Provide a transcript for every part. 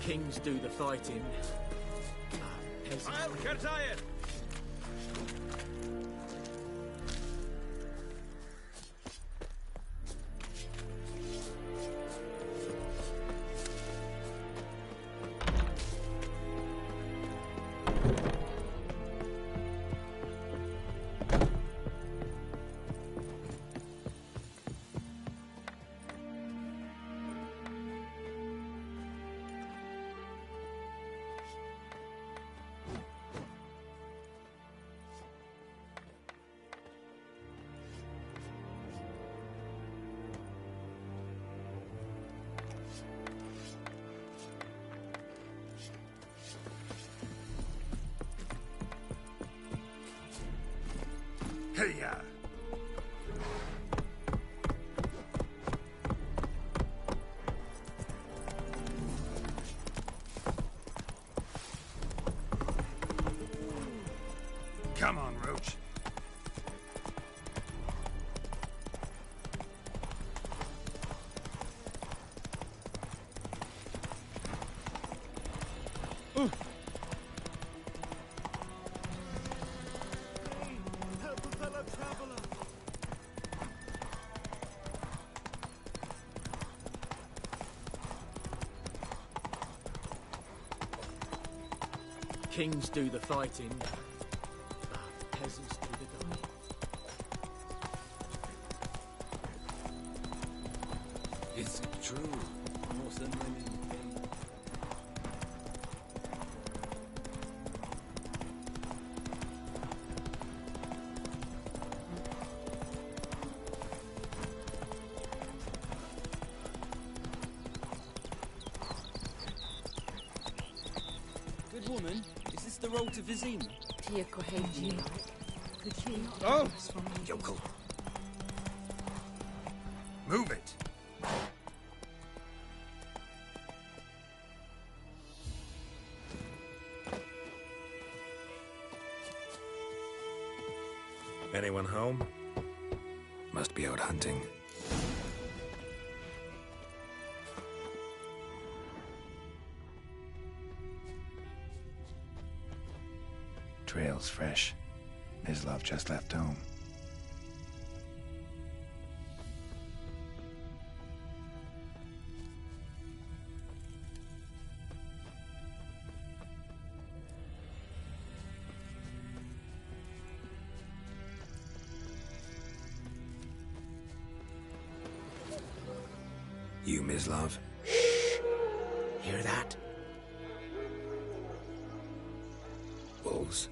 Kings do the fighting. Peasants. I'll Kerzayen! Hey-ya! Come on, Roach. Kings do the fighting. Peasants do the dying. Is it true? More than women think. Good woman, is this the road to Vizima? Tia Kohenji. Could she not Oh! help us from the Yokel. Move it! Anyone home? Must be out hunting. Trail's fresh. Mislav just left home. You, Mislav? Hear that? Wolves?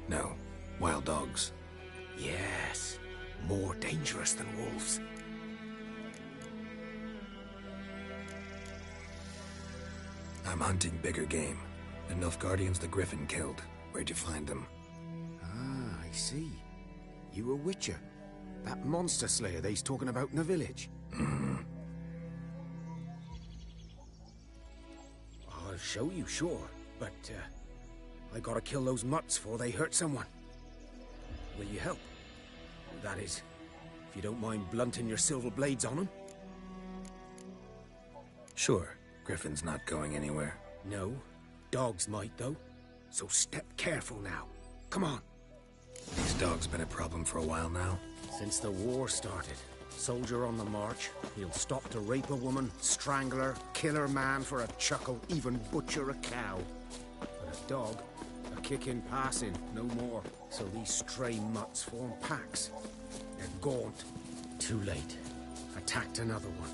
No. Wild dogs. Yes. More dangerous than wolves. I'm hunting bigger game. The Nilfgaardians the Griffin killed. Where'd you find them? Ah, I see. You a witcher. That monster slayer they's talking about in the village. I'll show you, sure. But, I gotta kill those mutts before they hurt someone. Will you help? That is, if you don't mind blunting your silver blades on them. Sure. Griffin's not going anywhere. No. Dogs might, though. So step careful now. Come on. These dogs been a problem for a while now. Since the war started, soldier on the march, he'll stop to rape a woman, strangle her, kill her man for a chuckle, even butcher a cow. But a dog, a kick in passing, no more. So these stray mutts form packs. They're gaunt. Too late. Attacked another one.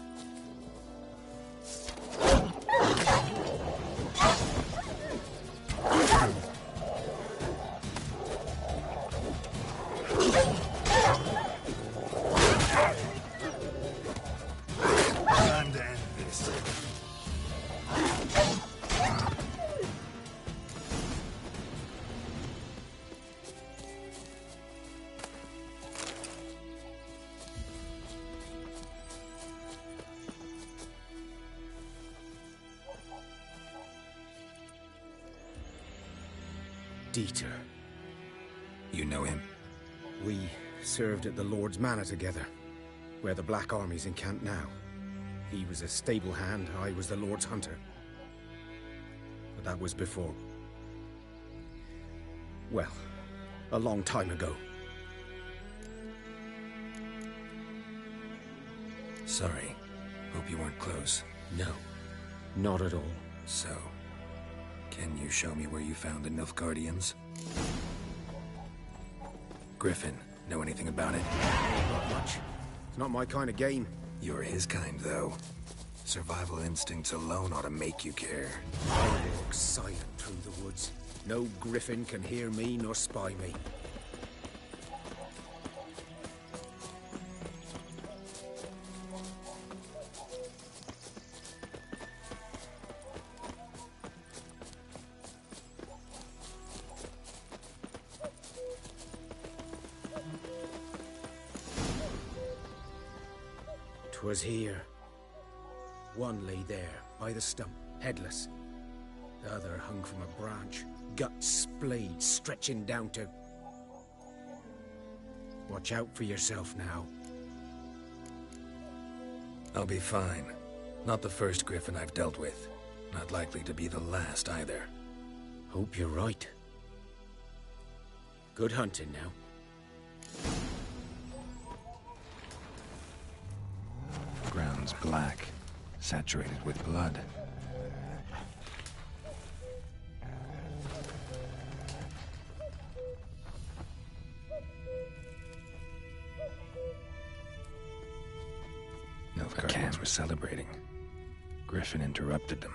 Time to end this. Dieter. You know him? We served at the Lord's Manor together, where the Black Army's encamped now. He was a stable hand, I was the Lord's hunter. but that was before... well, a long time ago. Sorry. Hope you weren't close. No, not at all. So, can you show me where you found the Nilfgaardians? Griffin, know anything about it? Not much. It's not my kind of game. You're his kind, though. Survival instincts alone ought to make you care. I walk silent through the woods. No griffin can hear me nor spy me. 'Twas here. One lay there, by the stump, headless. The other hung from a branch, guts splayed, stretching down to... Watch out for yourself now. I'll be fine. Not the first griffin I've dealt with. Not likely to be the last, either. Hope you're right. Good hunting now. Ground's black, saturated with blood. Nilfgaardians were celebrating. Griffin interrupted them.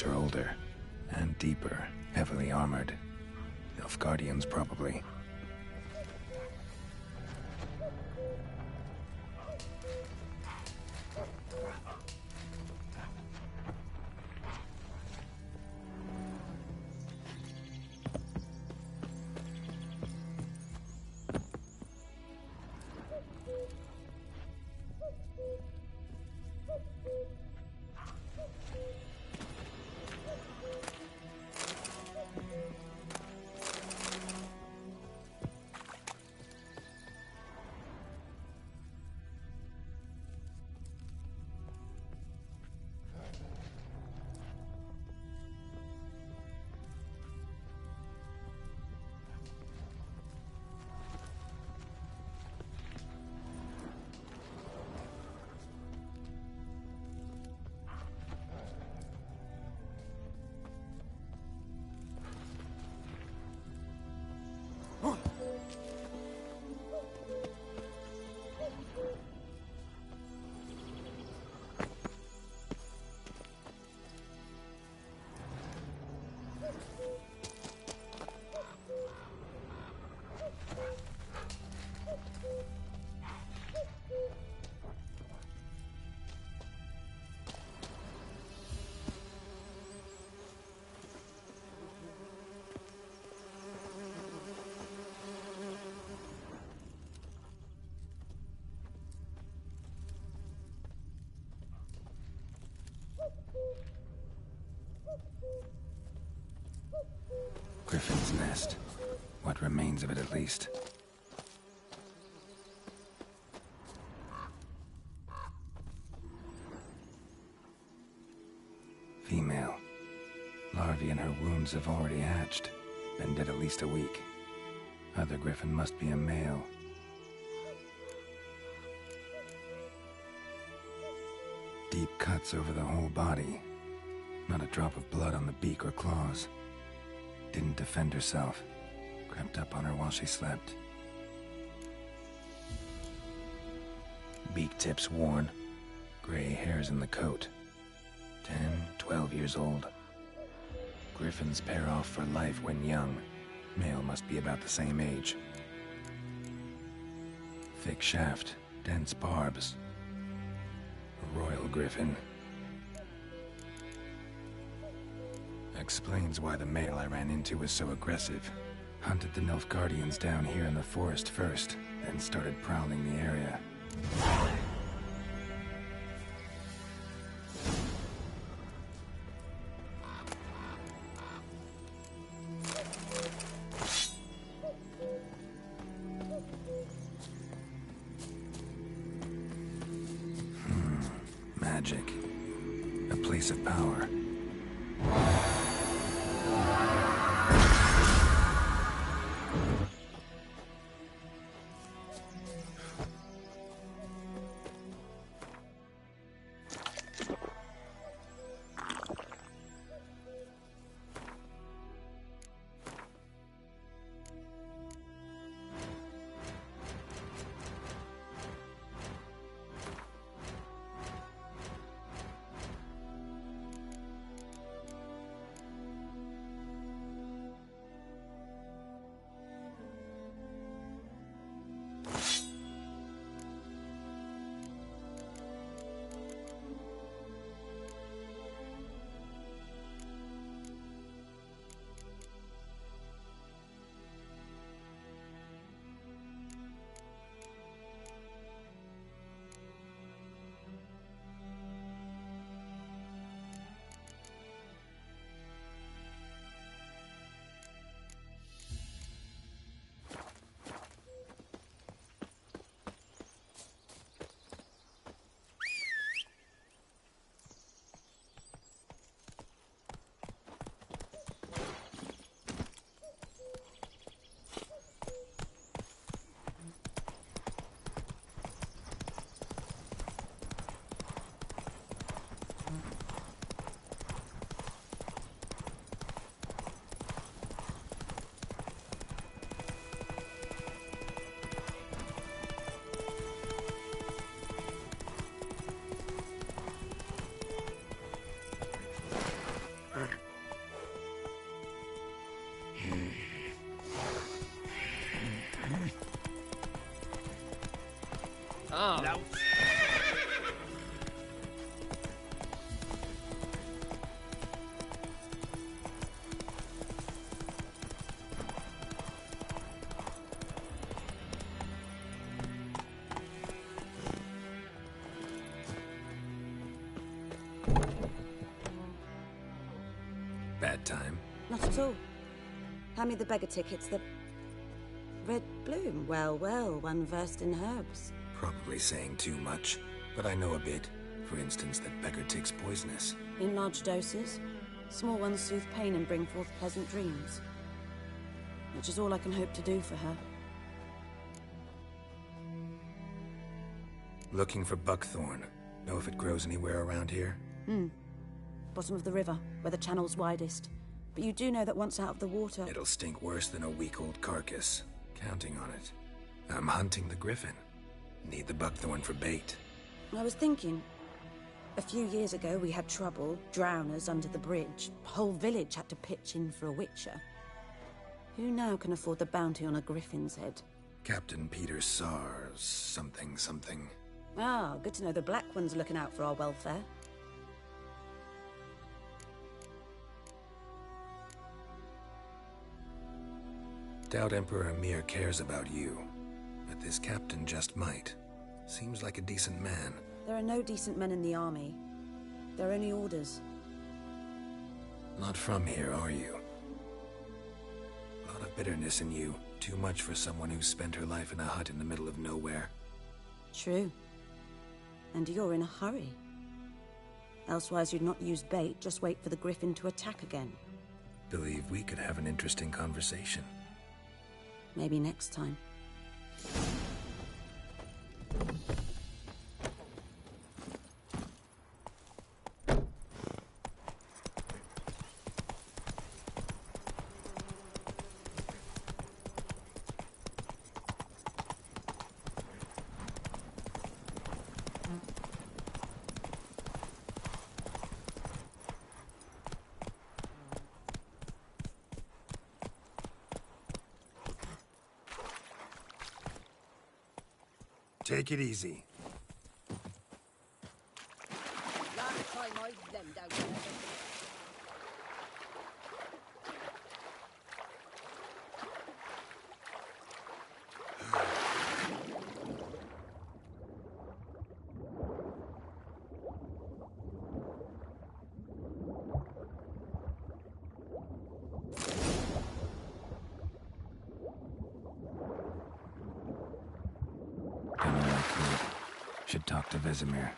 Are older and deeper, heavily armored. Nilfgaardians, probably. Griffin's nest. What remains of it, at least. Female. Larvae in her wounds have already hatched. Been dead at least a week. Other griffin must be a male. Deep cuts over the whole body. Not a drop of blood on the beak or claws. Didn't defend herself. Crept up on her while she slept. Beak tips worn. Gray hairs in the coat. 10, 12 years old. Griffins pair off for life when young. Male must be about the same age. Thick shaft, dense barbs. A royal griffin. Explains why the male I ran into was so aggressive. Hunted the Nilfgaardians down here in the forest first, then started prowling the area. Magic. A place of power. Oh. Bad time. Not at all. Hand me the beggar tickets, the... Red Bloom. Well, well, one versed in herbs. Probably saying too much, but I know a bit. For instance, that beggar tick's poisonous. In large doses. Small ones soothe pain and bring forth pleasant dreams. Which is all I can hope to do for her. Looking for buckthorn. Know if it grows anywhere around here? Bottom of the river, where the channel's widest. But you do know that once out of the water... It'll stink worse than a week-old carcass. Counting on it. I'm hunting the griffin. Need the buckthorn for bait. I was thinking... A few years ago, we had trouble, drowners under the bridge. The whole village had to pitch in for a witcher. Who now can afford the bounty on a griffin's head? Captain Peter Sars, something. Ah, good to know the Black One's looking out for our welfare. Doubt Emperor Emhyr cares about you, but this captain just might. Seems like a decent man. There are no decent men in the army. There are only orders. Not from here, are you? A lot of bitterness in you. Too much for someone who spent her life in a hut in the middle of nowhere. True. And you're in a hurry. Elsewise you'd not use bait, just wait for the griffin to attack again. Believe we could have an interesting conversation. Maybe next time. Take it easy. Last time I lend out there. Done all I could. Should talk to Vesemir.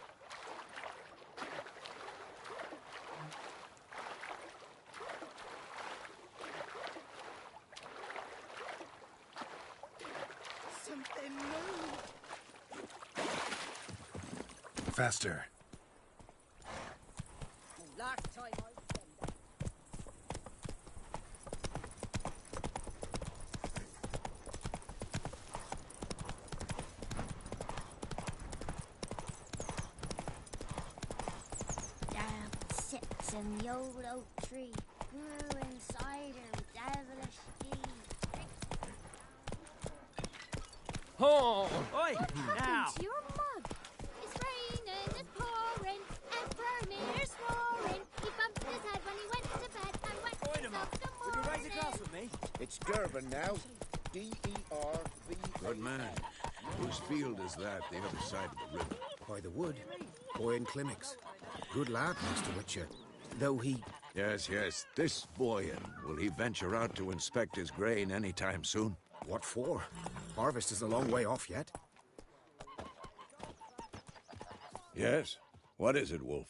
Something new. Faster. Last time I lend out. Damn sits in the old oak tree, grew inside her devilish deed. Oh! Oi! Now! To your mug. It's raining, it's pouring, Emperor Mir's roaring. He bumped his head when he went to bed and went Wait a himself minute. the Would you raise a glass morning. with me? It's Durban now. D-E-R-V. Good man. Whose field is that, the other side of the river? By the wood. Boyan Climmix. Good lad, Master Witcher. Though he... Yes, yes. This Boyan, will he venture out to inspect his grain anytime soon? What for? Harvest is a long way off yet. Yes. What is it, Wolf?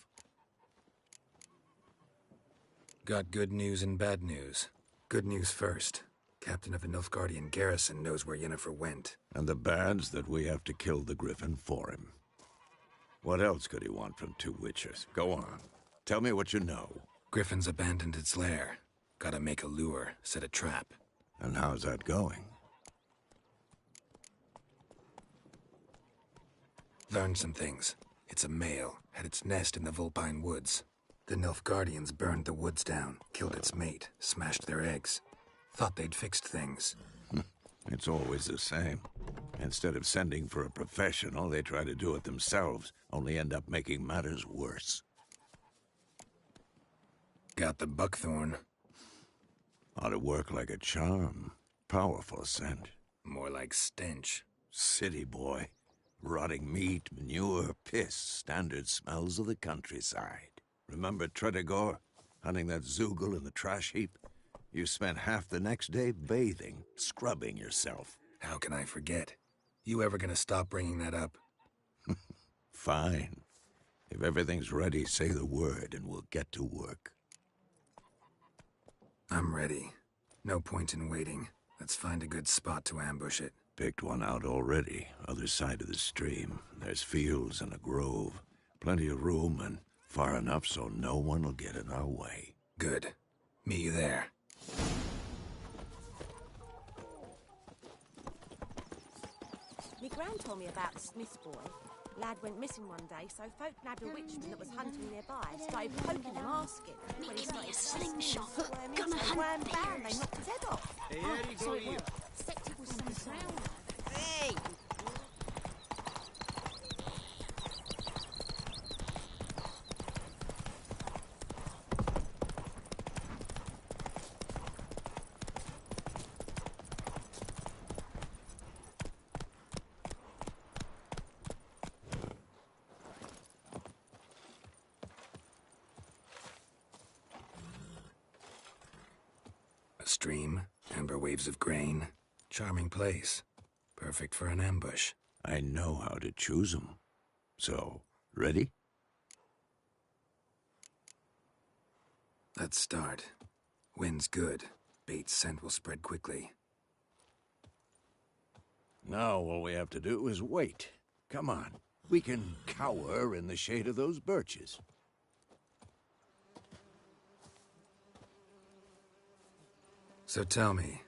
Got good news and bad news. Good news first. Captain of the Nilfgaardian garrison knows where Yennefer went. And the bad's that we have to kill the Griffin for him. What else could he want from two witchers? Go on. Tell me what you know. Griffin's abandoned its lair. Gotta make a lure, set a trap. And how's that going? Learned some things. It's a male, had its nest in the Vulpine Woods. The Nilfgaardians burned the woods down, killed its mate, smashed their eggs. Thought they'd fixed things. It's always the same. Instead of sending for a professional, they try to do it themselves, only end up making matters worse. Got the buckthorn. Ought to work like a charm. Powerful scent. More like stench. City boy. Rotting meat, manure, piss, standard smells of the countryside. Remember Tredegor? Hunting that Zoogle in the trash heap? You spent half the next day bathing, scrubbing yourself. How can I forget? You ever gonna stop bringing that up? Fine. If everything's ready, say the word and we'll get to work. I'm ready. No point in waiting. Let's find a good spot to ambush it. Picked one out already, other side of the stream. There's fields and a grove. Plenty of room and far enough so no one will get in our way. Good. Meet you there. Me gran told me about the Smith's boy. Lad went missing one day, so folk nabbed a witchman that was hunting nearby. Started poking him, asking. When he started slingshot. gonna hunt bam, they knocked his head off. So it worked. Except it was some drowned. Hey! A stream, amber waves of grain. Charming place. Perfect for an ambush. I know how to choose 'em. So, ready? Let's start. Wind's good. Bait's scent will spread quickly. Now all we have to do is wait. Come on. We can cower in the shade of those birches. So tell me,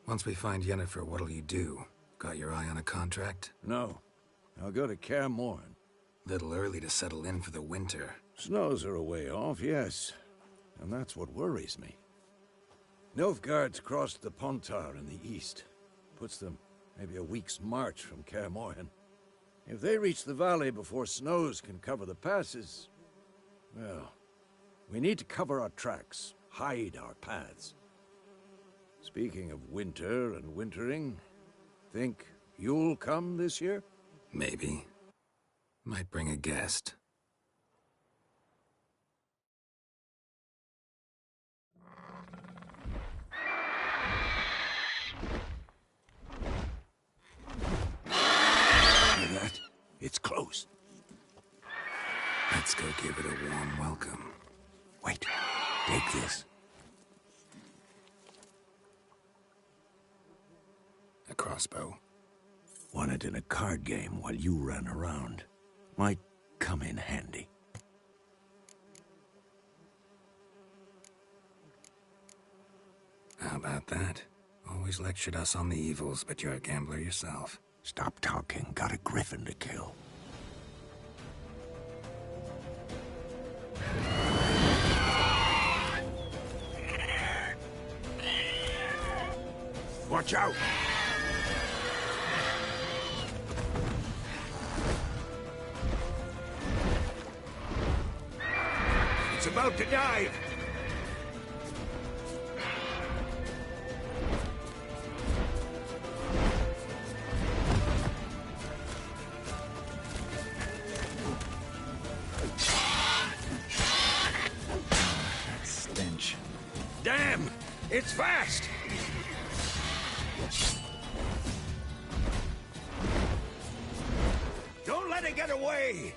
once we find Yennefer, what'll you do? Got your eye on a contract? No. I'll go to Kaer Morhen. Little early to settle in for the winter. Snows are a way off, yes. And that's what worries me. Nilfgaard's crossed the Pontar in the east. Puts them maybe a week's march from Kaer Morhen. If they reach the valley before snows can cover the passes, well, we need to cover our tracks, hide our paths. Speaking of winter and wintering, think you'll come this year? Maybe. Might bring a guest. Hear that? It's close. Let's go give it a warm welcome. Wait, take this. A crossbow. Won it in a card game while you ran around. Might come in handy. How about that? Always lectured us on the evils, but you're a gambler yourself. Stop talking. Got a griffin to kill. Watch out! It's about to dive! That stench. Damn! It's fast! Don't let it get away!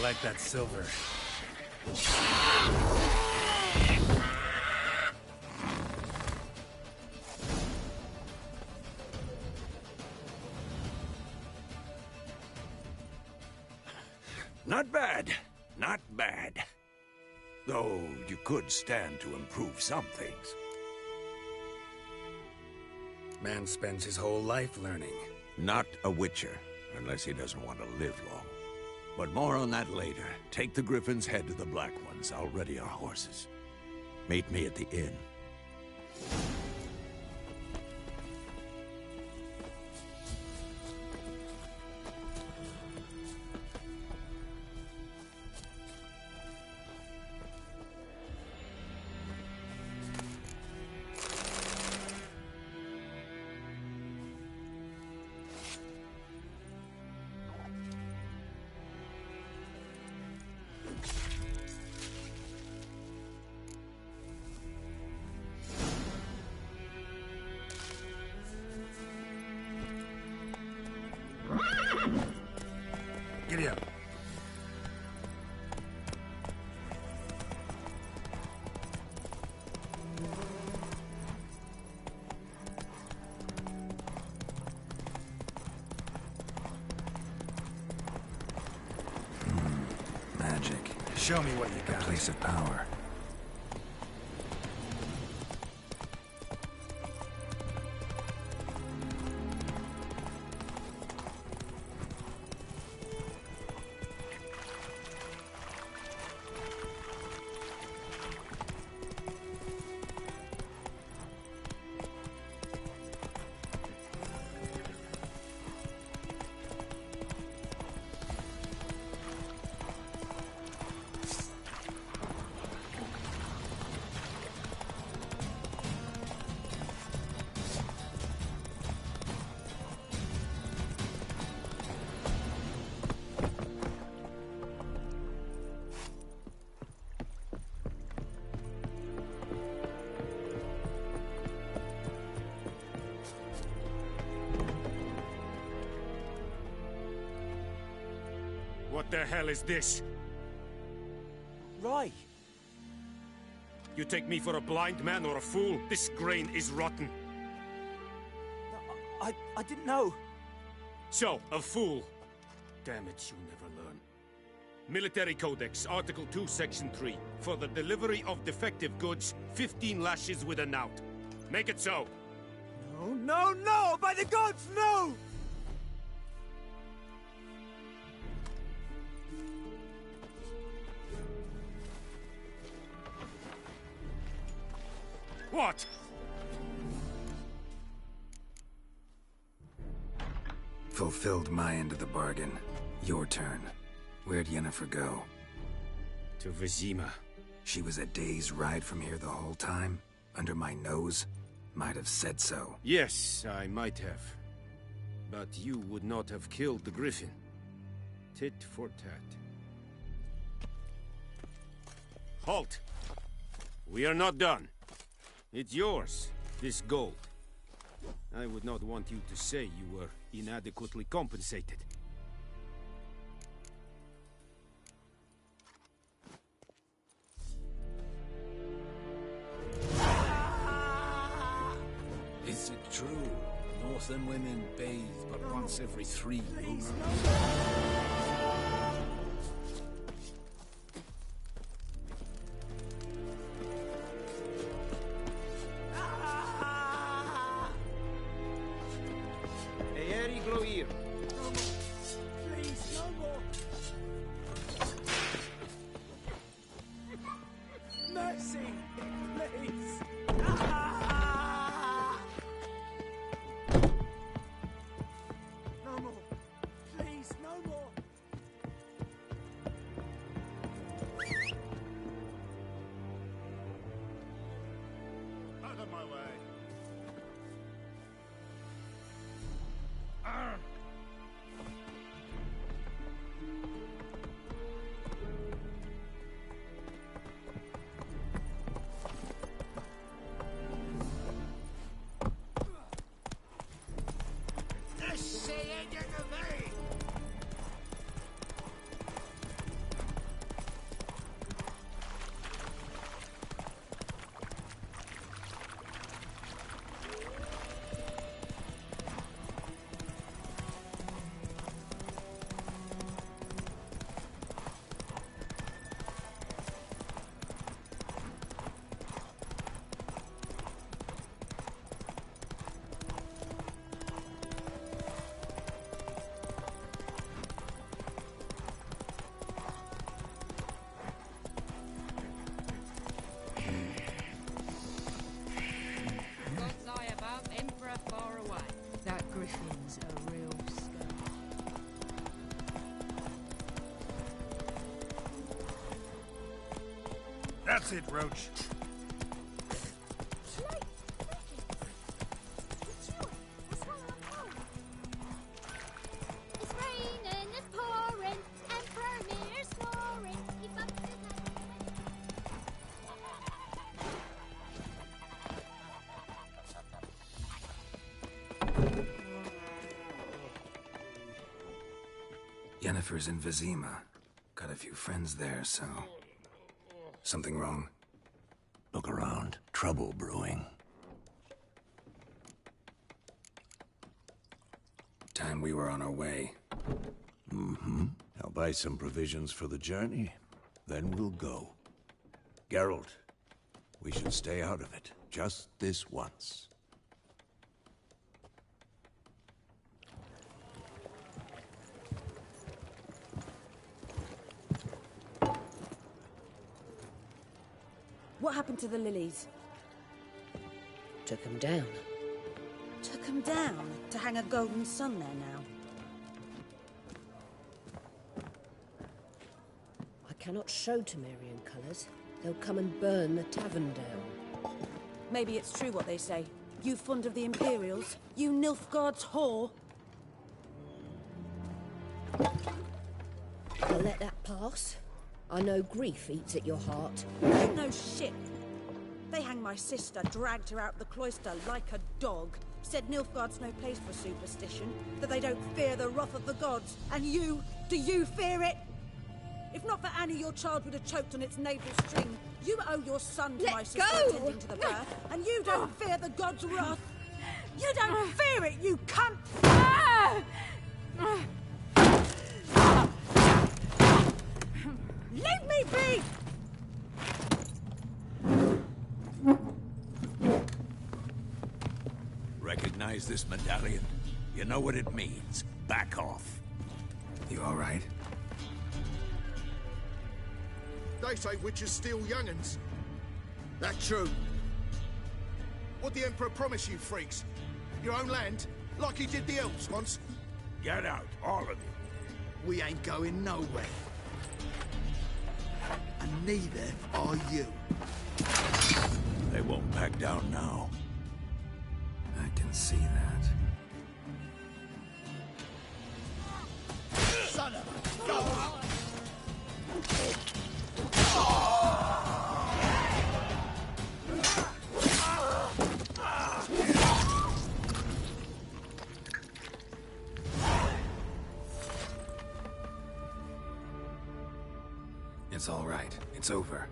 Like that silver. Not bad. Not bad. Though you could stand to improve some things. Man spends his whole life learning. Not a witcher, unless he doesn't want to live long. But more on that later. Take the Griffin's head to the Black Ones. I'll ready our horses. Meet me at the inn. Giddy up. Magic. Show me what you A got. place of power. What the hell is this? Right. You take me for a blind man or a fool? This grain is rotten. I didn't know. So, a fool. Damn it, you never learn. Military Codex, Article 2, Section 3. For the delivery of defective goods, 15 lashes with a knout. Make it so. No, no, no! By the gods, no! What? Fulfilled my end of the bargain. Your turn. Where'd Yennefer go? To Vizima. She was a day's ride from here the whole time? Under my nose? Might have said so. Yes, I might have. But you would not have killed the griffin. Tit for tat. Halt! We are not done. It's yours, this gold. I would not want you to say you were inadequately compensated. Is it true? Northern women bathe but once every 3 moons. Eeri Gloir. Please, no more. Mercy, please. No more. Please, no more. Out of my way. Gods eye above, Emperor far away. That griffin's a real scum. That's it, Roach. It's raining, it's pouring, Emperor Mirror snoring. He bumped his head. Yennefer's in Vizima. Got a few friends there, so... Something wrong? Look around. Trouble brewing. Time we were on our way. Mm-hmm. I'll buy some provisions for the journey. Then we'll go. Geralt, we should stay out of it. Just this once. What happened to the lilies? Took him down. Took them down to hang a golden sun there now. I cannot show Temerian colours. They'll come and burn the tavern down. Maybe it's true what they say. You fond of the Imperials? You Nilfgaard's whore? I'll let that pass. I know grief eats at your heart. You know shit. They hanged my sister, dragged her out the cloister like a dog. Said Nilfgaard's no place for superstition, that they don't fear the wrath of the gods. And you, do you fear it? If not for Annie, your child would have choked on its navel string. You owe your son to Let my sister go! attending to the birth, and you don't fear the god's wrath. You don't fear it, you cunt! Leave me be! Recognize this medallion? You know what it means. Back off. You all right? They say witches steal young'uns. That true. What the Emperor promise you, freaks? Your own land? Like he did the elves once? Get out, all of you. We ain't going nowhere. And neither are you. They won't back down now. I can see that. Son of a gun! It's all right. It's over.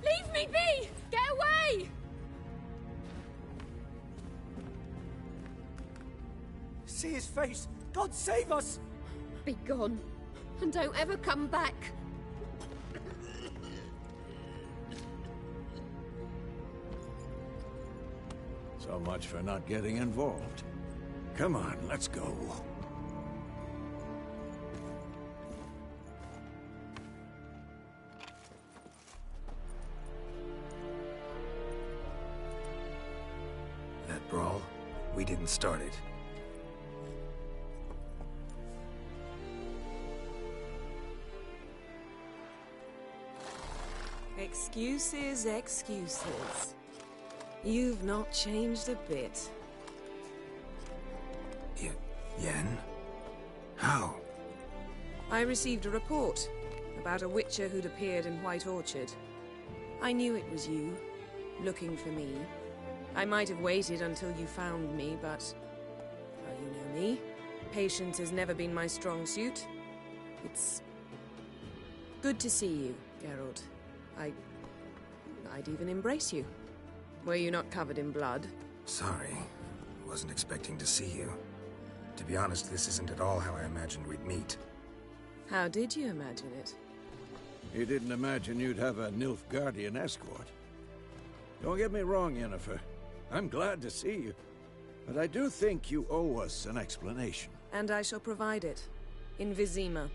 Leave me be! Get away! See his face! God save us! Be gone. And don't ever come back. So much for not getting involved. Come on, let's go. That brawl, we didn't start it. Excuses, excuses. You've not changed a bit. Yen? How? I received a report about a witcher who'd appeared in White Orchard. I knew it was you, looking for me. I might have waited until you found me, but... well, you know me. Patience has never been my strong suit. It's... good to see you, Geralt. I'd even embrace you. Were you not covered in blood? Sorry. Wasn't expecting to see you. To be honest, this isn't at all how I imagined we'd meet. How did you imagine it? You didn't imagine you'd have a Nilfgaardian escort. Don't get me wrong, Yennefer. I'm glad to see you. But I do think you owe us an explanation. And I shall provide it. In Vizima.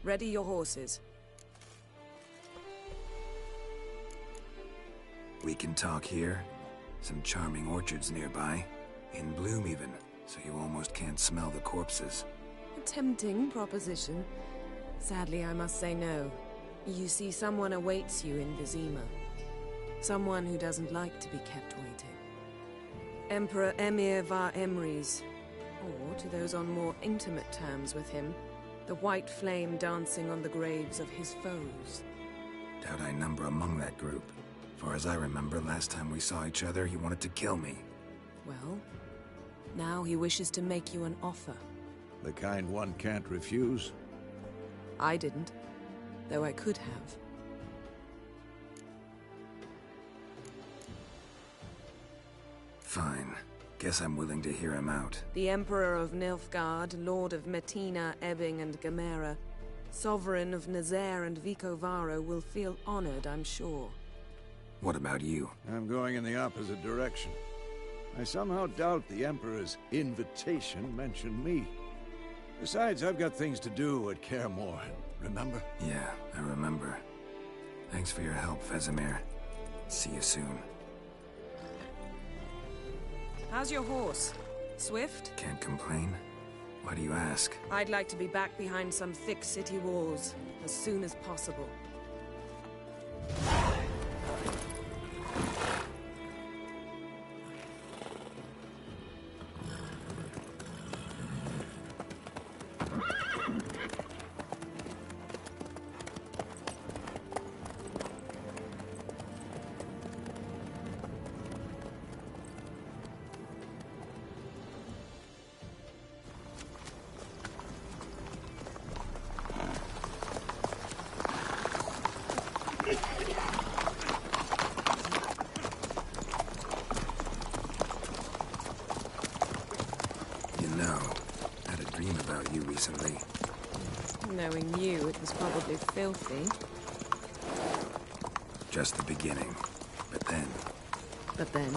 Ready your horses. We can talk here. Some charming orchards nearby. In bloom even, so you almost can't smell the corpses. A tempting proposition. Sadly, I must say no. You see, someone awaits you in Vizima. Someone who doesn't like to be kept waiting. Emperor Emhyr var Emreis. Or, to those on more intimate terms with him, the white flame dancing on the graves of his foes. Doubt I number among that group. Far as I remember, last time we saw each other, he wanted to kill me. Well, now he wishes to make you an offer. The kind one can't refuse? I didn't, though I could have. Fine. Guess I'm willing to hear him out. The Emperor of Nilfgaard, Lord of Metina, Ebbing, and Gamera, Sovereign of Nazaire and Vicovaro will feel honored, I'm sure. What about you? I'm going in the opposite direction. I somehow doubt the Emperor's invitation mentioned me. Besides, I've got things to do at Kaer Morhen, remember? Yeah, I remember. Thanks for your help, Vesemir. See you soon. How's your horse? Swift? Can't complain. Why do you ask? I'd like to be back behind some thick city walls as soon as possible. You know, I had a dream about you recently. Knowing you, it was probably filthy. Just the beginning. But then... But then...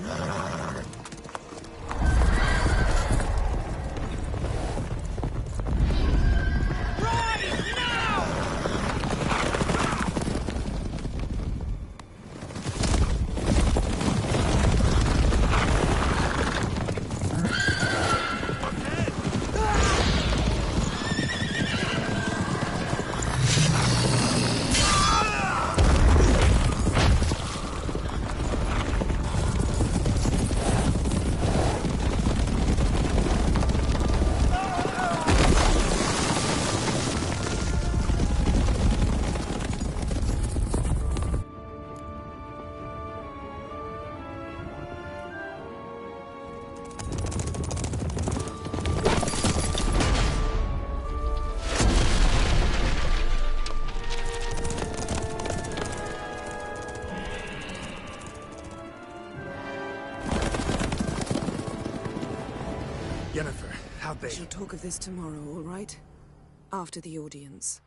Yennefer, how'd they... We shall talk of this tomorrow, all right? After the audience.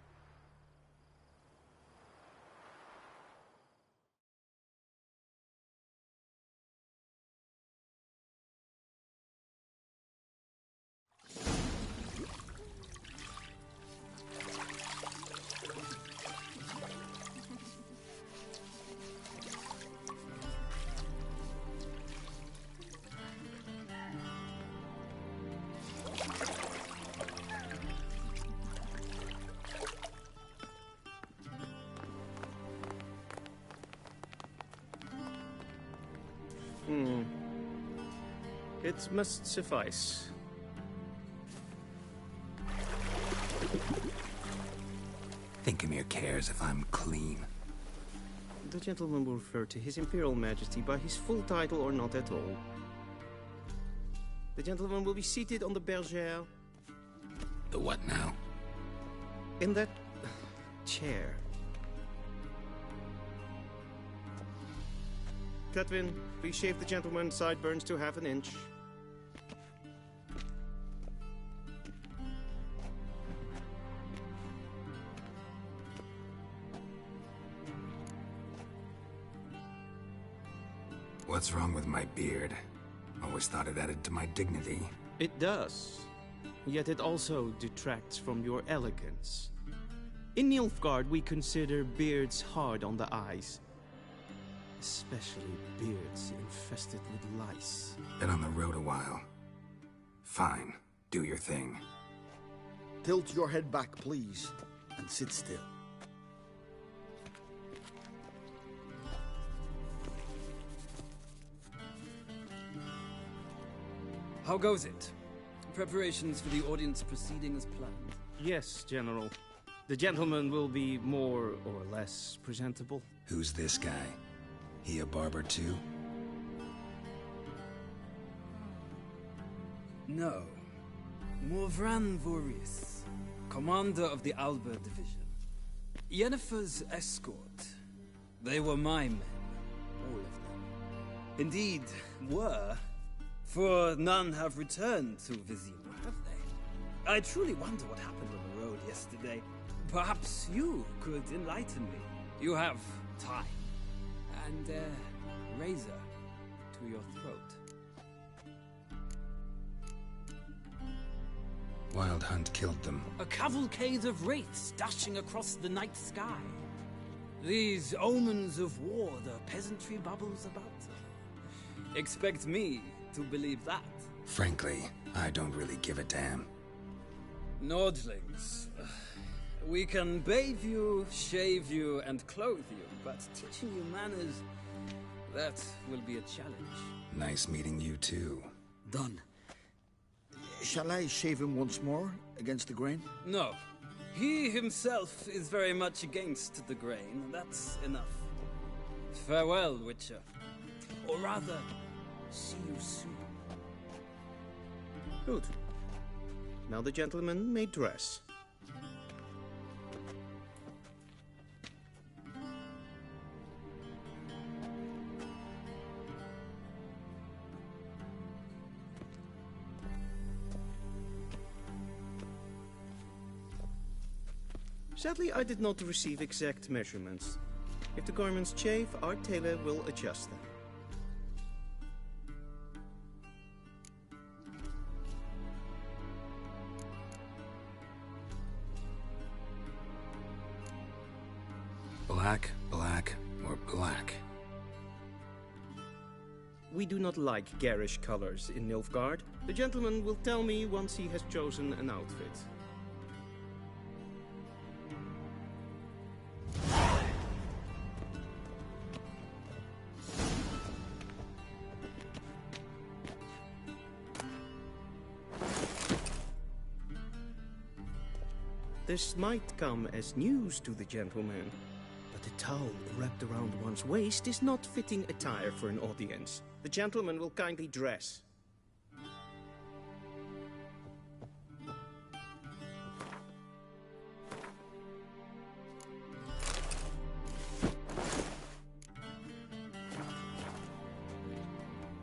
It must suffice. Thinkamir cares if I'm clean. The gentleman will refer to His Imperial Majesty by his full title or not at all. The gentleman will be seated on the bergère. The what now? In that chair. Cletwin, please shave the gentleman's sideburns to half an inch. What's wrong with my beard? Always thought it added to my dignity. It does. Yet it also detracts from your elegance. In Nilfgaard, we consider beards hard on the eyes. Especially beards infested with lice. Been on the road a while. Fine. Do your thing. Tilt your head back, please, and sit still. How goes it? Preparations for the audience proceeding as planned? Yes, General. The gentleman will be more or less presentable. Who's this guy? He a barber too? No. Morvran Vorius, commander of the Alba Division. Yennefer's escort. They were my men, all of them. Indeed, were. For none have returned to Vizima, have they? I truly wonder what happened on the road yesterday. Perhaps you could enlighten me. You have time. And a razor to your throat. Wild Hunt killed them. A cavalcade of wraiths dashing across the night sky. These omens of war the peasantry bubbles about. Expect me to believe that. Frankly, I don't really give a damn. Nordlings. We can bathe you, shave you, and clothe you, but teaching you manners, that will be a challenge. Nice meeting you too. Done. Shall I shave him once more, against the grain? No. He himself is very much against the grain, and that's enough. Farewell, Witcher. Or rather, see you soon. Good. Now the gentleman may dress. Sadly, I did not receive exact measurements. If the garments chafe, our tailor will adjust them. Black, black, or black? We do not like garish colors in Nilfgaard. The gentleman will tell me once he has chosen an outfit. This might come as news to the gentleman, but the towel wrapped around one's waist is not fitting attire for an audience. The gentleman will kindly dress.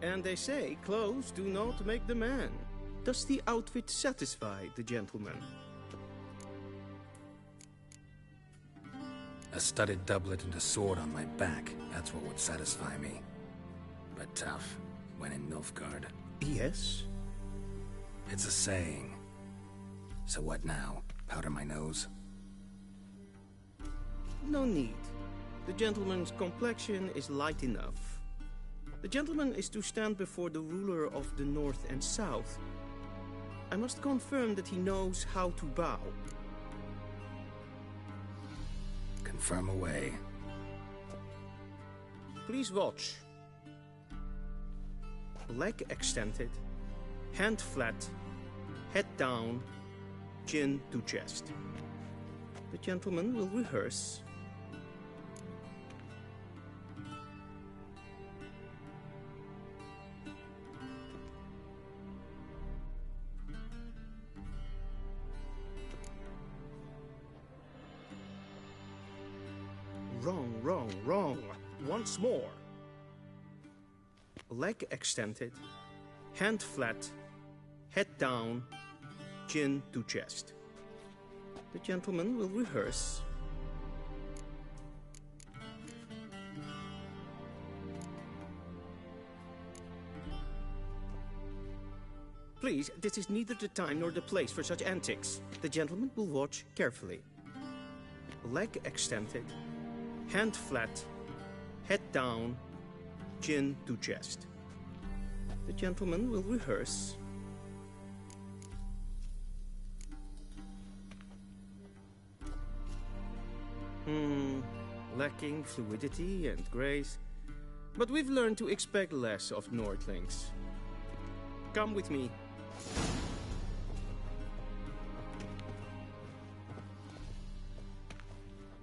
And they say clothes do not make the man. Does the outfit satisfy the gentleman? A studded doublet and a sword on my back, that's what would satisfy me. But tough, when in Nilfgaard. Yes? It's a saying. So what now? Powder my nose? No need. The gentleman's complexion is light enough. The gentleman is to stand before the ruler of the North and South. I must confirm that he knows how to bow. Confirm away. Please watch. Leg extended, hand flat, head down, chin to chest. The gentleman will rehearse. Wrong, wrong, wrong. Once more. Leg extended, hand flat, head down, chin to chest. The gentleman will rehearse. Please, this is neither the time nor the place for such antics. The gentleman will watch carefully. Leg extended, hand flat, head down, chin to chest. The gentleman will rehearse. Lacking fluidity and grace. But we've learned to expect less of Nordlings. Come with me.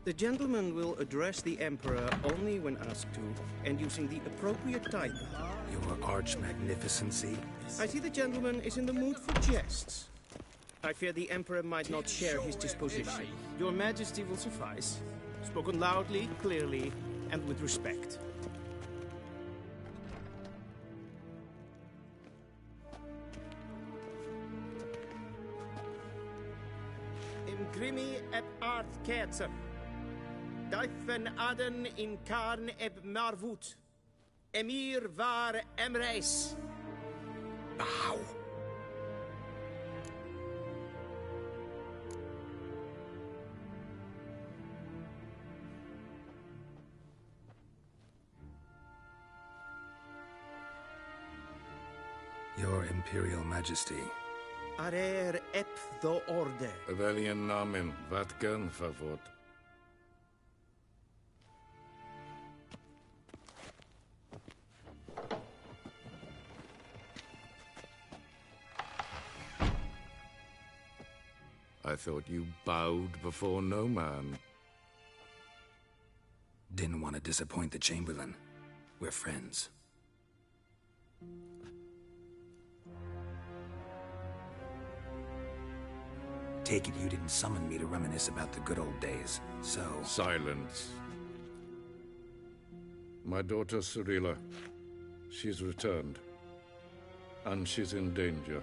The gentleman will address the Emperor only when asked to, and using the appropriate type. Your arch-magnificency? I see the gentleman is in the mood for jests. I fear the Emperor might not share his disposition. Your Majesty will suffice. Spoken loudly, clearly, and with respect. Imgrimi eb art ketzer. Duifen aden in karn eb marvoet. Emir var emreis. Bow. Your Imperial Majesty. Arer ep the orde. Weljen namen, wat kan favor? I thought you bowed before no man. Didn't want to disappoint the Chamberlain. We're friends. Take it you didn't summon me to reminisce about the good old days, so... Silence. My daughter Cirilla, she's returned. And she's in danger.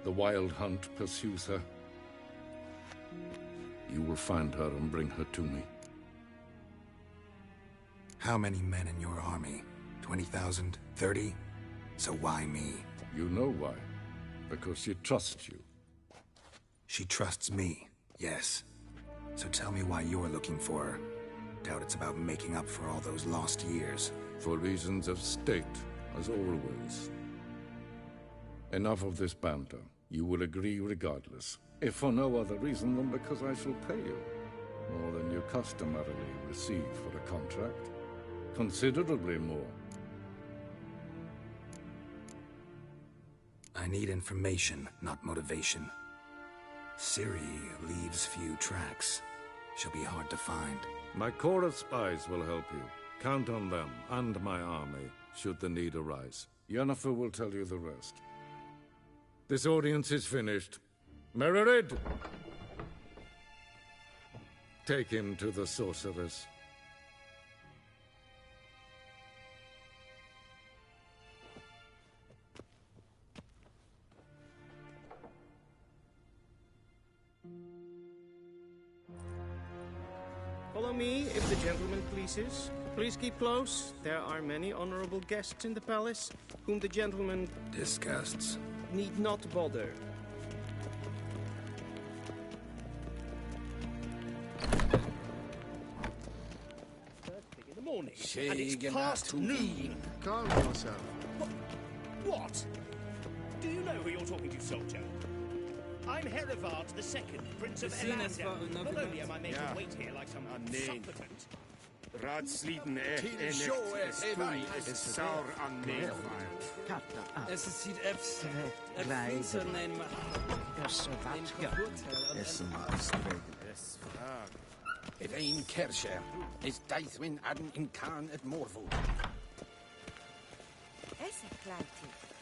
The Wild Hunt pursues her. You will find her and bring her to me. How many men in your army? 20,000? 30? So why me? You know why. Because she trusts you. She trusts me, yes. So tell me why you're looking for her. Doubt it's about making up for all those lost years. For reasons of state, as always. Enough of this banter. You will agree regardless. If for no other reason than because I shall pay you. More than you customarily receive for a contract. Considerably more. I need information, not motivation. Ciri leaves few tracks. She'll be hard to find. My corps of spies will help you. Count on them, and my army, should the need arise. Yennefer will tell you the rest. This audience is finished. Mererid! Take him to the sorceress. Follow me, if the gentleman pleases. Please keep close. There are many honorable guests in the palace, whom the gentleman... disgusts. ...need not bother. First thing in the morning, and it's past noon. Calm yourself. What? Do you know who you're talking to, soldier? I'm Herivard II, Prince of Elandel. Not only am I made to wait here like some supplicant. Raadsleden Es saur an Es sieht F nein ma. If ein Kershe is Daithwin Adden in Khan at Morval. Es a clouty.